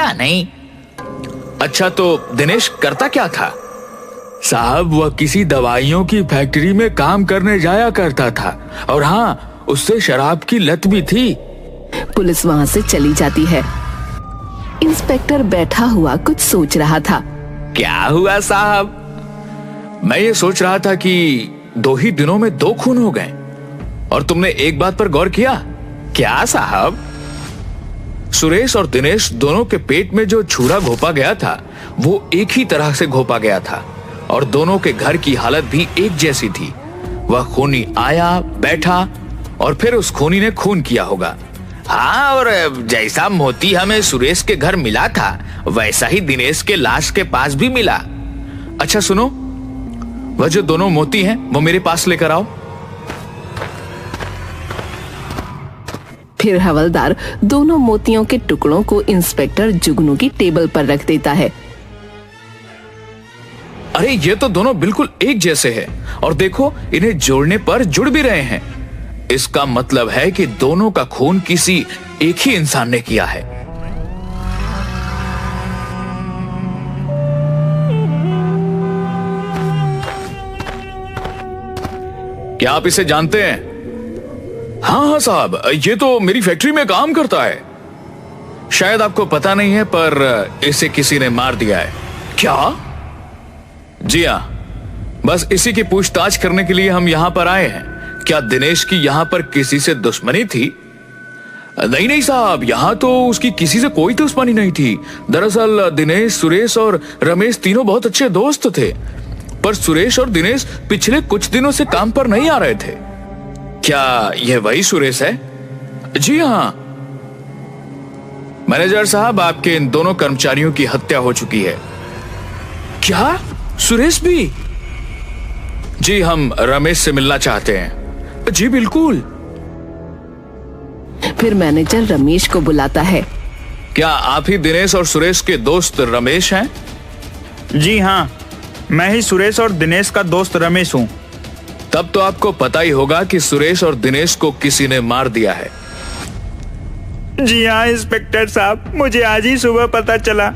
पता नहीं। अच्छा, तो दिनेश करता क्या था? साहब, वह किसी दवाइयों की फैक्ट्री में काम करने जाया करता था, और हाँ, उससे शराब की लत भी थी। पुलिस वहां से चली जाती है। इंस्पेक्टर बैठा हुआ कुछ सोच रहा था। क्या हुआ साहब? मैं ये सोच रहा था कि 2 ही दिनों में 2 खून हो गए, और तुमने एक बात पर गौर किया? क्या साहब? सुरेश और दिनेश दोनों के पेट में जो छुरा घोपा गया था वो एक ही तरह से घोपा गया था, और दोनों के घर की हालत भी एक जैसी थी। वह खूनी आया, बैठा, और फिर उस खूनी ने खून किया होगा। हाँ, और जैसा मोती हमें सुरेश के घर मिला था वैसा ही दिनेश के लाश के पास भी मिला। अच्छा सुनो, वह जो दोनों मोती हैं वो मेरे पास लेकर आओ। फिर हवलदार दोनों मोतियों के टुकड़ों को इंस्पेक्टर जुगनू की टेबल पर रख देता है। अरे, ये तो दोनों बिल्कुल एक जैसे हैं, और देखो, इन्हें जोड़ने पर जुड़ भी रहे हैं। इसका मतलब है कि दोनों का खून किसी एक ही इंसान ने किया है। क्या आप इसे जानते हैं? हाँ साहब, ये तो मेरी फैक्ट्री में काम करता है। शायद आपको पता नहीं है, पर इसे किसी ने मार दिया है। क्या? जी हाँ, बस इसी की पूछताछ करने के लिए हम यहां पर आए हैं। क्या दिनेश की यहां पर किसी से दुश्मनी थी? नहीं नहीं साहब, यहां तो उसकी किसी से कोई दुश्मनी नहीं थी। दरअसल दिनेश, सुरेश और रमेश तीनों बहुत अच्छे दोस्त थे, पर सुरेश और दिनेश पिछले कुछ दिनों से काम पर नहीं आ रहे थे। क्या यह वही सुरेश है? जी हाँ मैनेजर साहब, आपके इन दोनों कर्मचारियों की हत्या हो चुकी है। क्या? सुरेश भी? जी, हम रमेश से मिलना चाहते हैं। जी बिल्कुल। फिर मैनेजर रमेश को बुलाता है। क्या आप ही दिनेश और सुरेश के दोस्त रमेश हैं? जी हाँ, मैं ही सुरेश और दिनेश का दोस्त रमेश हूँ। तब तो आपको पता ही होगा कि सुरेश और दिनेश को किसी ने मार दिया है। जी हाँ इंस्पेक्टर साहब, मुझे आज ही सुबह पता चला।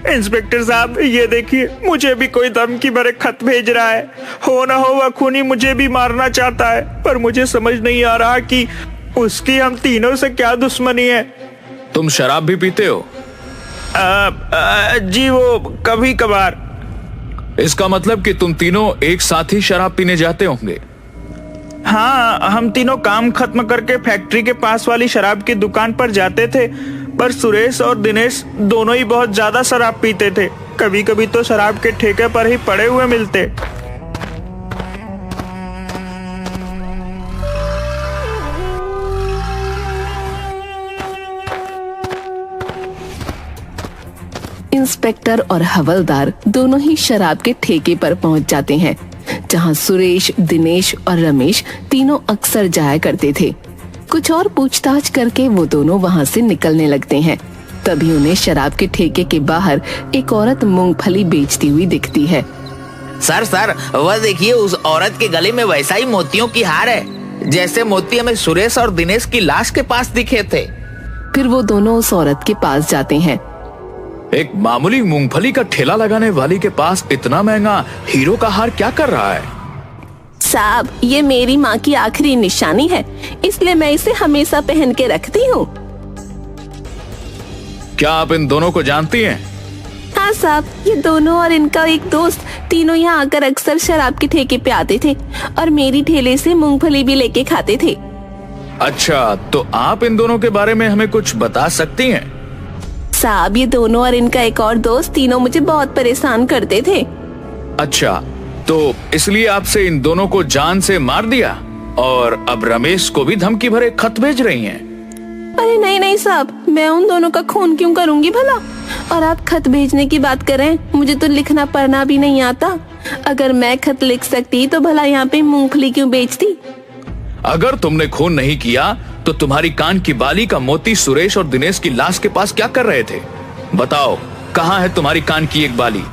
इंस्पेक्टर साहब, ये देखिए, मुझे भी कोई धमकी भरे खत भेज रहा है। हो ना हो वह खूनी मुझे भी मारना चाहता है, पर मुझे समझ नहीं आ रहा कि उसकी हम तीनों से क्या दुश्मनी है। तुम शराब भी पीते हो? जी, वो कभी कभार। इसका मतलब कि तुम तीनों एक साथ ही शराब पीने जाते होंगे? हाँ, हम तीनों काम खत्म करके फैक्ट्री के पास वाली शराब की दुकान पर जाते थे, पर सुरेश और दिनेश दोनों ही बहुत ज्यादा शराब पीते थे। कभी कभी तो शराब के ठेके पर ही पड़े हुए मिलते। इंस्पेक्टर और हवलदार दोनों ही शराब के ठेके पर पहुंच जाते हैं, जहां सुरेश, दिनेश और रमेश तीनों अक्सर जाया करते थे। कुछ और पूछताछ करके वो दोनों वहां से निकलने लगते हैं। तभी उन्हें शराब के ठेके के बाहर एक औरत मूंगफली बेचती हुई दिखती है। सर, वह देखिए, उस औरत के गले में वैसा ही मोतियों की हार है जैसे मोती हमें सुरेश और दिनेश की लाश के पास दिखे थे। फिर वो दोनों उस औरत के पास जाते हैं। एक मामूली मूंगफली का ठेला लगाने वाली के पास इतना महंगा हीरो का हार क्या कर रहा है? साहब, ये मेरी माँ की आखिरी निशानी है, इसलिए मैं इसे हमेशा पहन के रखती हूँ। क्या आप इन दोनों को जानती हैं? हाँ साहब, ये दोनों और इनका एक दोस्त तीनों यहाँ आकर अक्सर शराब के ठेके पे आते थे और मेरी ठेले से मूंगफली भी लेके खाते थे। अच्छा, तो आप इन दोनों के बारे में हमें कुछ बता सकती हैं? साहब, ये दोनों और इनका एक और दोस्त तीनों मुझे बहुत परेशान करते थे। अच्छा, तो इसलिए आपसे इन दोनों को जान से मार दिया और अब रमेश को भी धमकी भरे खत भेज रही हैं? अरे नहीं साहब, मैं उन दोनों का खून क्यों करूंगी भला? और आप खत भेजने की बात कर रहे हैं, मुझे तो लिखना पढ़ना भी नहीं आता। अगर मैं खत लिख सकती तो भला यहाँ पे मूंगफली क्यों बेचती? अगर तुमने खून नहीं किया तो तुम्हारी कान की बाली का मोती सुरेश और दिनेश की लाश के पास क्या कर रहे थे? बताओ, कहाँ है तुम्हारी कान की एक बाली?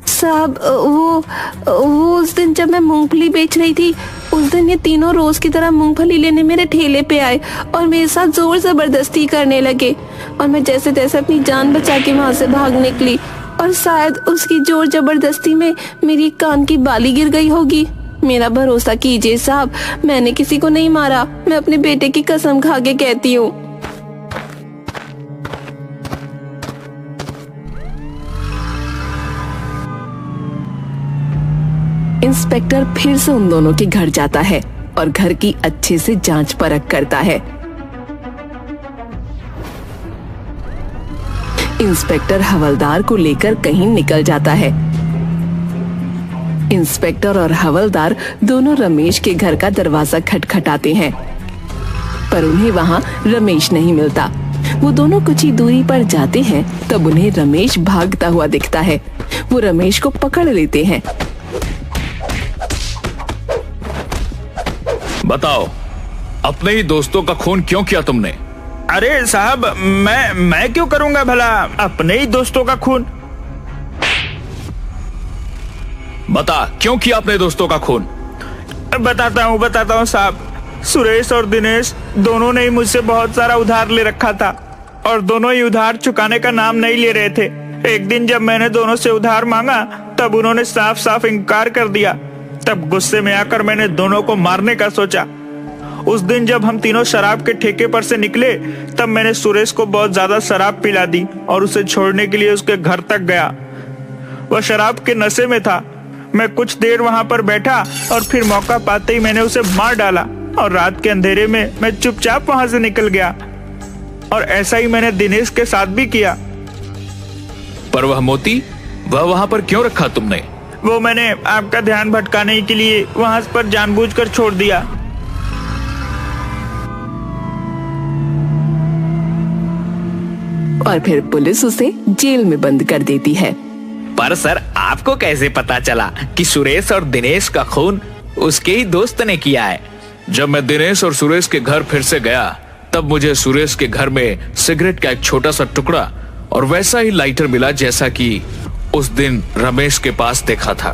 साहब, वो उस दिन जब मैं मूंगफली बेच रही थी उस दिन ये तीनों रोज की तरह मूंगफली लेने मेरे ठेले पे आए और मेरे साथ जोर जबरदस्ती करने लगे और मैं जैसे तैसे अपनी जान बचा के वहाँ से भाग निकली और शायद उसकी जोर जबरदस्ती में मेरी कान की बाली गिर गई होगी। मेरा भरोसा कीजिए साहब, मैंने किसी को नहीं मारा। मैं अपने बेटे की कसम खा के कहती हूँ। इंस्पेक्टर फिर से उन दोनों के घर जाता है और घर की अच्छे से जांच परख करता है। इंस्पेक्टर हवलदार को लेकर कहीं निकल जाता है। इंस्पेक्टर और हवलदार दोनों रमेश के घर का दरवाजा खटखटाते हैं, पर उन्हें वहां रमेश नहीं मिलता। वो दोनों कुछ ही दूरी पर जाते हैं, तब उन्हें रमेश भागता हुआ दिखता है। वो रमेश को पकड़ लेते हैं। बताओ, अपने ही दोस्तों का खून क्यों किया तुमने? अरे साहब, मैं क्यों करूंगा भला अपने ही दोस्तों का खून? बता, क्यों किया अपने दोस्तों का खून? बताता हूँ साहब। सुरेश और दिनेश दोनों ने ही मुझसे बहुत सारा उधार ले रखा था और दोनों ही उधार चुकाने का नाम नहीं ले रहे थे। एक दिन जब मैंने दोनों से उधार मांगा तब उन्होंने साफ साफ इनकार कर दिया। तब गुस्से में आकर मैंने दोनों को मारने का सोचा। उस दिन जब हम तीनों शराब के ठेके पर से निकले तब मैंने सुरेश को बहुत ज्यादा शराब पिला दी और उसे छोड़ने के लिए उसके घर तक गया। वह शराब के नशे में था। मैं कुछ देर वहां पर बैठा और फिर मौका पाते ही मैंने उसे मार डाला और रात के अंधेरे में मैं चुपचाप वहां से निकल गया। और ऐसा ही मैंने दिनेश के साथ भी किया। पर वह मोती, वह वहां पर क्यों रखा तुमने? वो मैंने आपका ध्यान भटकाने के लिए वहां पर जानबूझकर छोड़ दिया। और फिर पुलिस उसे जेल में बंद कर देती है। पर सर, आपको कैसे पता चला कि सुरेश और दिनेश का खून उसके ही दोस्त ने किया है? जब मैं दिनेश और सुरेश के घर फिर से गया तब मुझे सुरेश के घर में सिगरेट का एक छोटा सा टुकड़ा और वैसा ही लाइटर मिला जैसा कि उस दिन रमेश के पास देखा था।